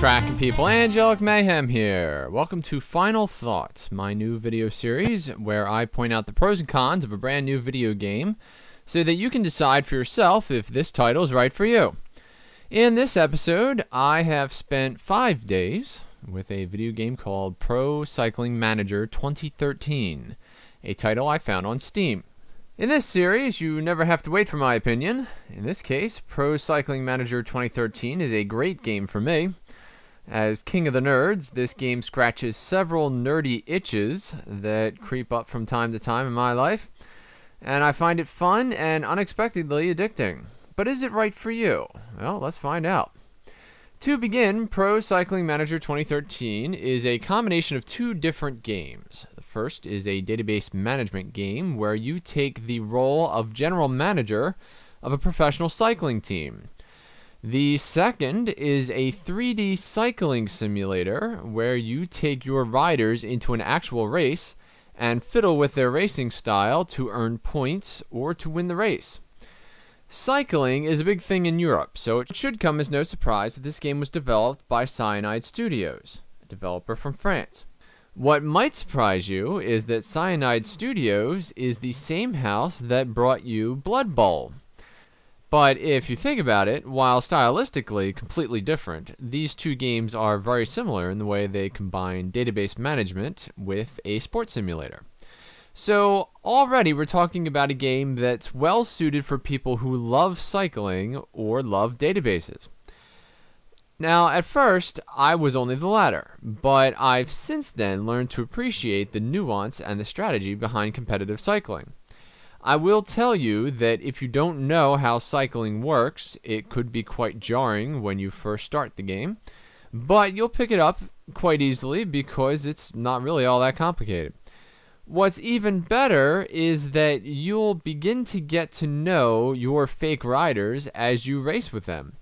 cracking people? Angelic Mayhem here. Welcome to Final Thoughts, my new video series where I point out the pros and cons of a brand new video game so that you can decide for yourself if this title is right for you. In this episode, I have spent 5 days with a video game called Pro Cycling Manager 2013, a title I found on Steam. In this series, you never have to wait for my opinion. In this case, Pro Cycling Manager 2013 is a great game for me. As king of the nerds, this game scratches several nerdy itches that creep up from time to time in my life, and I find it fun and unexpectedly addicting. But is it right for you? Well, let's find out. To begin, Pro Cycling Manager 2013 is a combination of two different games. The first is a database management game where you take the role of general manager of a professional cycling team. The second is a 3D cycling simulator where you take your riders into an actual race and fiddle with their racing style to earn points or to win the race. Cycling is a big thing in Europe, so it should come as no surprise that this game was developed by Cyanide Studios, a developer from France. What might surprise you is that Cyanide Studios is the same house that brought you Blood Bowl. But if you think about it, while stylistically completely different, these two games are very similar in the way they combine database management with a sports simulator. So already we're talking about a game that's well suited for people who love cycling or love databases. Now, at first, I was only the latter, but I've since then learned to appreciate the nuance and the strategy behind competitive cycling. I will tell you that if you don't know how cycling works, it could be quite jarring when you first start the game, but you'll pick it up quite easily because it's not really all that complicated. What's even better is that you'll begin to get to know your fake riders as you race with them.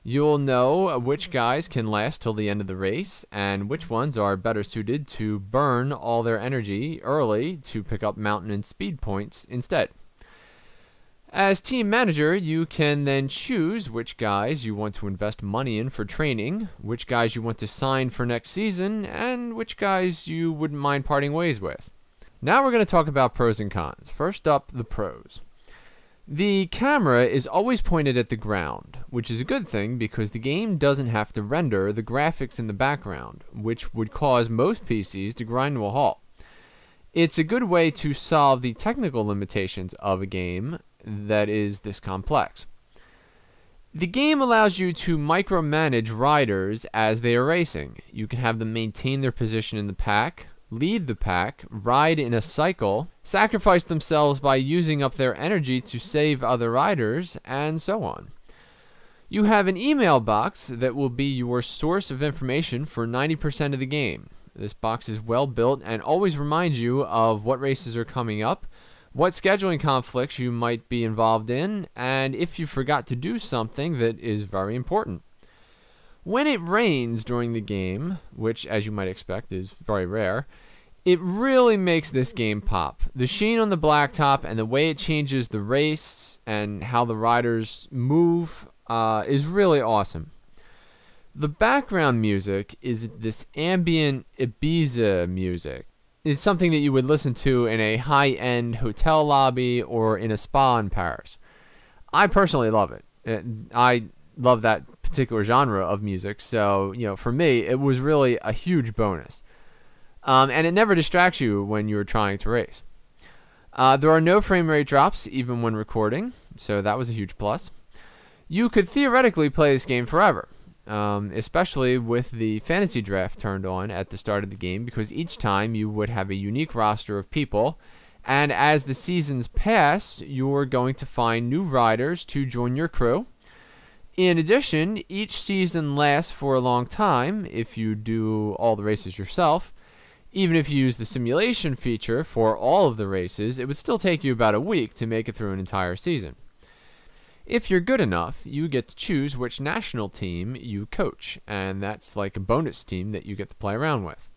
You'll know which guys can last till the end of the race and which ones are better suited to burn all their energy early to pick up mountain and speed points instead. As team manager, you can then choose which guys you want to invest money in for training, which guys you want to sign for next season, and which guys you wouldn't mind parting ways with. Now we're going to talk about pros and cons. First up, the pros. The camera is always pointed at the ground, which is a good thing because the game doesn't have to render the graphics in the background, which would cause most PCs to grind to a halt. It's a good way to solve the technical limitations of a game that is this complex. The game allows you to micromanage riders as they are racing. You can have them maintain their position in the pack, lead the pack, ride in a cycle, sacrifice themselves by using up their energy to save other riders, and so on. You have an email box that will be your source of information for 90% of the game. This box is well built and always reminds you of what races are coming up, what scheduling conflicts you might be involved in, and if you forgot to do something that is very important. When it rains during the game, which as you might expect is very rare, it really makes this game pop. The sheen on the blacktop and the way it changes the race and how the riders move is really awesome. The background music is this ambient Ibiza music. It's something that you would listen to in a high-end hotel lobby or in a spa in Paris. I personally love it. I love that particular genre of music, so for me it was really a huge bonus, and it never distracts you when you're trying to race. There are no frame rate drops even when recording, so that was a huge plus. You could theoretically play this game forever, especially with the fantasy draft turned on at the start of the game, because each time you would have a unique roster of people, and as the seasons pass you're going to find new riders to join your crew. In addition, each season lasts for a long time if you do all the races yourself. Even if you use the simulation feature for all of the races, it would still take you about a week to make it through an entire season. If you're good enough, you get to choose which national team you coach, and that's like a bonus team that you get to play around with.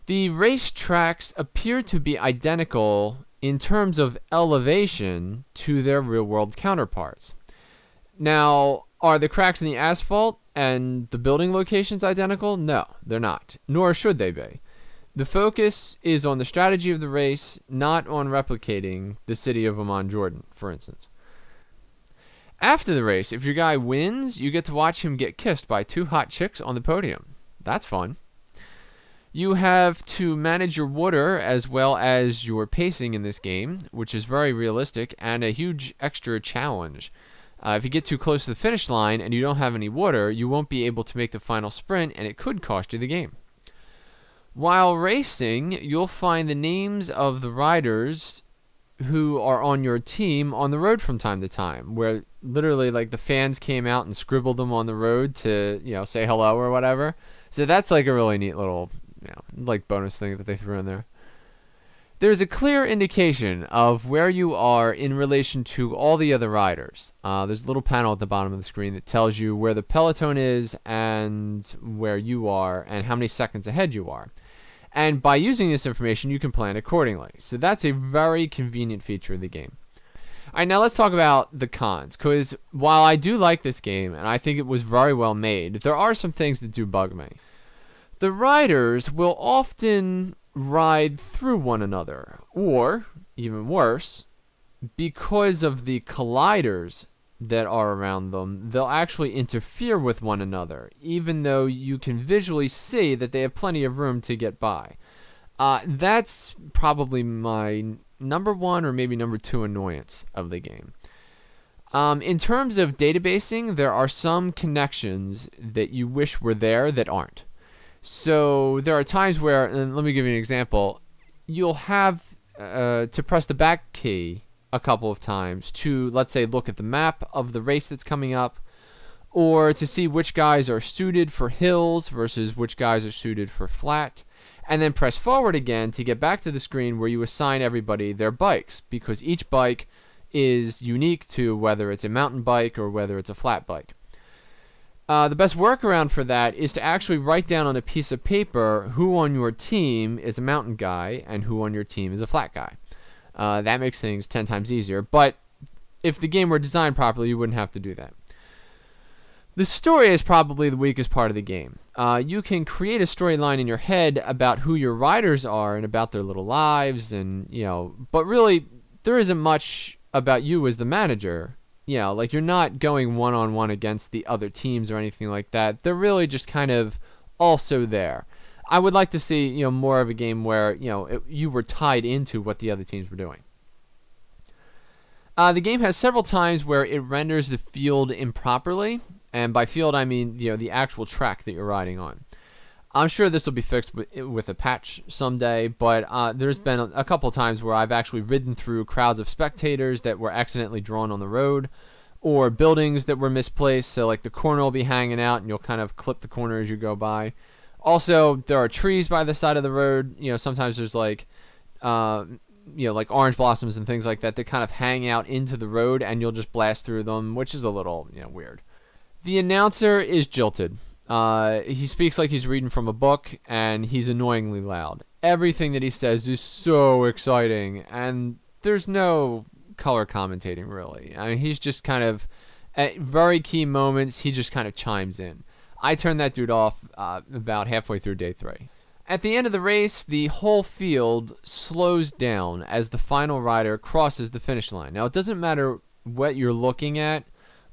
The race tracks appear to be identical in terms of elevation to their real-world counterparts. Now, Are the cracks in the asphalt and the building locations identical? No, they're not, nor should they be. The focus is on the strategy of the race, not on replicating the city of Amman, Jordan, for instance. After the race, if your guy wins, you get to watch him get kissed by 2 hot chicks on the podium. That's fun. You have to manage your water as well as your pacing in this game, which is very realistic and a huge extra challenge. If you get too close to the finish line and you don't have any water, you won't be able to make the final sprint, and it could cost you the game. While racing, you'll find the names of the riders who are on your team on the road from time to time, where literally like the fans came out and scribbled them on the road to, say hello or whatever. So that's like a really neat little, like bonus thing that they threw in there. There's a clear indication of where you are in relation to all the other riders. There's a little panel at the bottom of the screen that tells you where the peloton is and where you are and how many seconds ahead you are. And by using this information, you can plan accordingly. So that's a very convenient feature of the game. All right, now let's talk about the cons, because while I do like this game and I think it was very well made, there are some things that do bug me. The riders will often ride through one another, or, even worse, because of the colliders that are around them, they'll actually interfere with one another, even though you can visually see that they have plenty of room to get by. That's probably my number 1 or maybe number 2 annoyance of the game. In terms of databasing, there are some connections that you wish were there that aren't. So there are times where, and let me give you an example, you'll have to press the back key a couple of times to, let's say, look at the map of the race that's coming up, or to see which guys are suited for hills versus which guys are suited for flat, and then press forward again to get back to the screen where you assign everybody their bikes, because each bike is unique to whether it's a mountain bike or whether it's a flat bike. The best workaround for that is to actually write down on a piece of paper who on your team is a mountain guy and who on your team is a flat guy. That makes things 10 times easier, but if the game were designed properly, you wouldn't have to do that. The story is probably the weakest part of the game. You can create a storyline in your head about who your riders are and about their little lives, and but really there isn't much about you as the manager. Like you're not going one-on-one against the other teams or anything like that. They're really just kind of also there. I would like to see, more of a game where, you were tied into what the other teams were doing. The game has several times where it renders the field improperly, and by field I mean, the actual track that you're riding on. I'm sure this will be fixed with a patch someday, but there's been a couple times where I've actually ridden through crowds of spectators that were accidentally drawn on the road, or buildings that were misplaced, so like the corner will be hanging out and you'll kind of clip the corner as you go by. Also, there are trees by the side of the road. Sometimes there's like like orange blossoms and things like that that kind of hang out into the road, and you'll just blast through them, which is a little weird. The announcer is jilted. He speaks like he's reading from a book, and he's annoyingly loud. Everything that he says is so exciting, and there's no color commentating, really. I mean, he's just kind of, at very key moments, he just kind of chimes in. I turned that dude off about halfway through day 3. At the end of the race, the whole field slows down as the final rider crosses the finish line. Now, it doesn't matter what you're looking at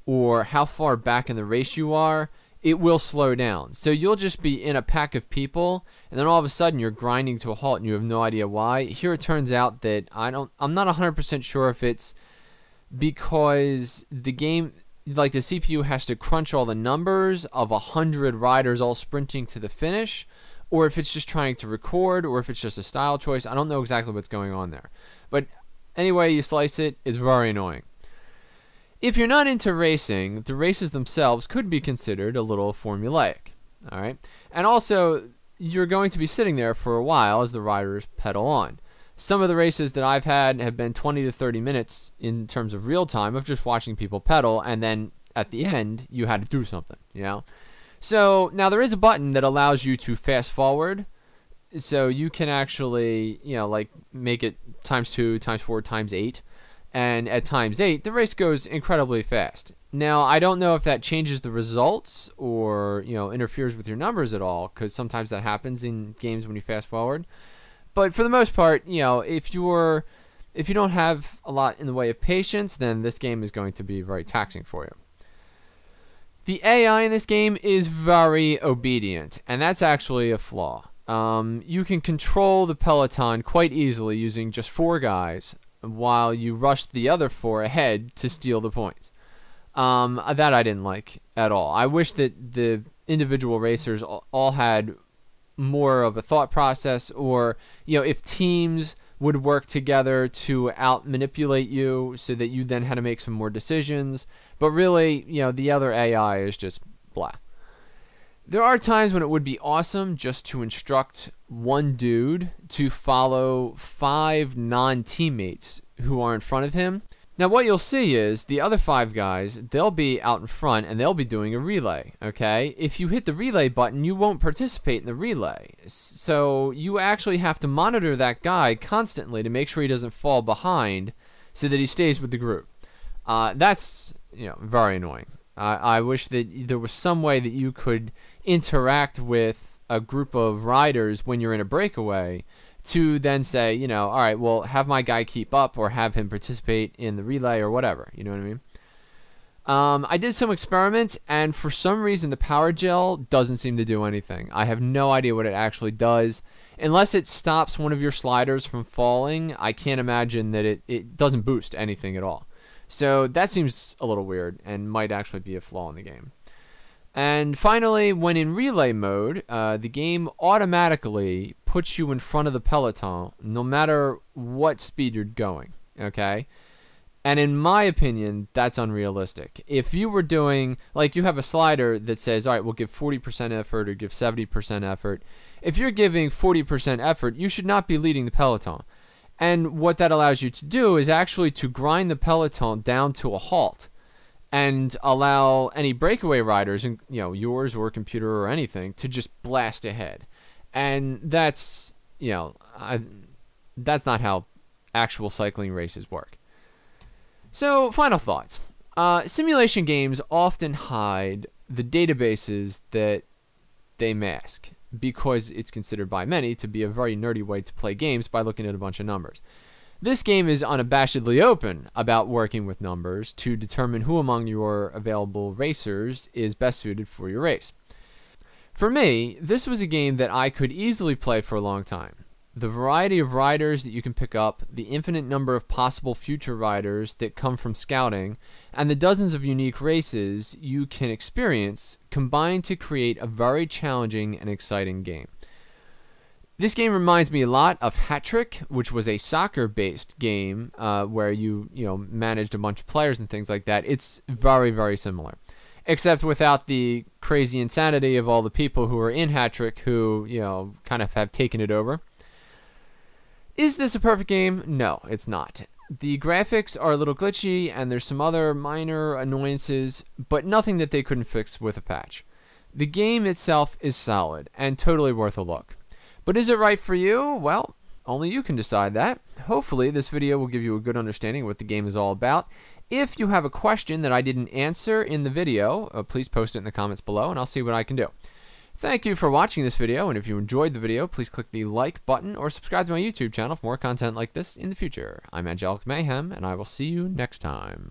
or how far back in the race you are, it will slow down. So you'll just be in a pack of people, and then all of a sudden you're grinding to a halt and you have no idea why. Here it turns out that I'm not 100% sure if it's because the game, like the CPU has to crunch all the numbers of 100 riders all sprinting to the finish, or if it's just trying to record, or if it's just a style choice. I don't know exactly what's going on there. But anyway you slice it, it's very annoying. If you're not into racing, the races themselves could be considered a little formulaic. All right? And also, you're going to be sitting there for a while as the riders pedal on. Some of the races that I've had have been 20 to 30 minutes in terms of real time of just watching people pedal, and then at the end, you had to do something, So, now there is a button that allows you to fast forward, so you can actually, like make it times 2, times 4, times 8. And at times 8, the race goes incredibly fast. Now, I don't know if that changes the results or, interferes with your numbers at all, because sometimes that happens in games when you fast forward. But for the most part, if you don't have a lot in the way of patience, then this game is going to be very taxing for you. The AI in this game is very obedient, and that's actually a flaw. You can control the peloton quite easily using just 4 guys, while you rush the other 4 ahead to steal the points. That I didn't like at all. I wish that the individual racers all had more of a thought process, or if teams would work together to out manipulate you so that you then had to make some more decisions. But really, the other AI is just blah. There are times when it would be awesome just to instruct one dude to follow 5 non-teammates who are in front of him. Now what you'll see is the other 5 guys, they'll be out in front and they'll be doing a relay, okay? If you hit the relay button, you won't participate in the relay. So you actually have to monitor that guy constantly to make sure he doesn't fall behind so that he stays with the group. That's, very annoying. I wish that there was some way that you could interact with a group of riders when you're in a breakaway to then say, all right, well, have my guy keep up or have him participate in the relay or whatever. You know what I mean? I did some experiments, and for some reason the power gel doesn't seem to do anything. I have no idea what it actually does. Unless it stops one of your sliders from falling, I can't imagine that it doesn't boost anything at all. So that seems a little weird and might actually be a flaw in the game. And finally, when in relay mode, the game automatically puts you in front of the peloton no matter what speed you're going, okay? And in my opinion, that's unrealistic. If you were doing, like, you have a slider that says, all right, we'll give 40% effort or give 70% effort. If you're giving 40% effort, you should not be leading the peloton. And what that allows you to do is actually to grind the peloton down to a halt and allow any breakaway riders, yours or computer or anything, to just blast ahead. And that's, that's not how actual cycling races work. So, final thoughts. Simulation games often hide the databases that they mask, because it's considered by many to be a very nerdy way to play games by looking at a bunch of numbers. This game is unabashedly open about working with numbers to determine who among your available racers is best suited for your race. For me, this was a game that I could easily play for a long time. The variety of riders that you can pick up, the infinite number of possible future riders that come from scouting, and the dozens of unique races you can experience combine to create a very challenging and exciting game. This game reminds me a lot of Hattrick, which was a soccer-based game where you managed a bunch of players and things like that. It's very, very similar, except without the crazy insanity of all the people who are in Hattrick who kind of have taken it over. Is this a perfect game? No, it's not. The graphics are a little glitchy, and there's some other minor annoyances, but nothing that they couldn't fix with a patch. The game itself is solid and totally worth a look. But is it right for you? Well, only you can decide that. Hopefully, this video will give you a good understanding of what the game is all about. If you have a question that I didn't answer in the video, please post it in the comments below, and I'll see what I can do. Thank you for watching this video, and if you enjoyed the video, please click the like button or subscribe to my YouTube channel for more content like this in the future. I'm Angelic Mayhem, and I will see you next time.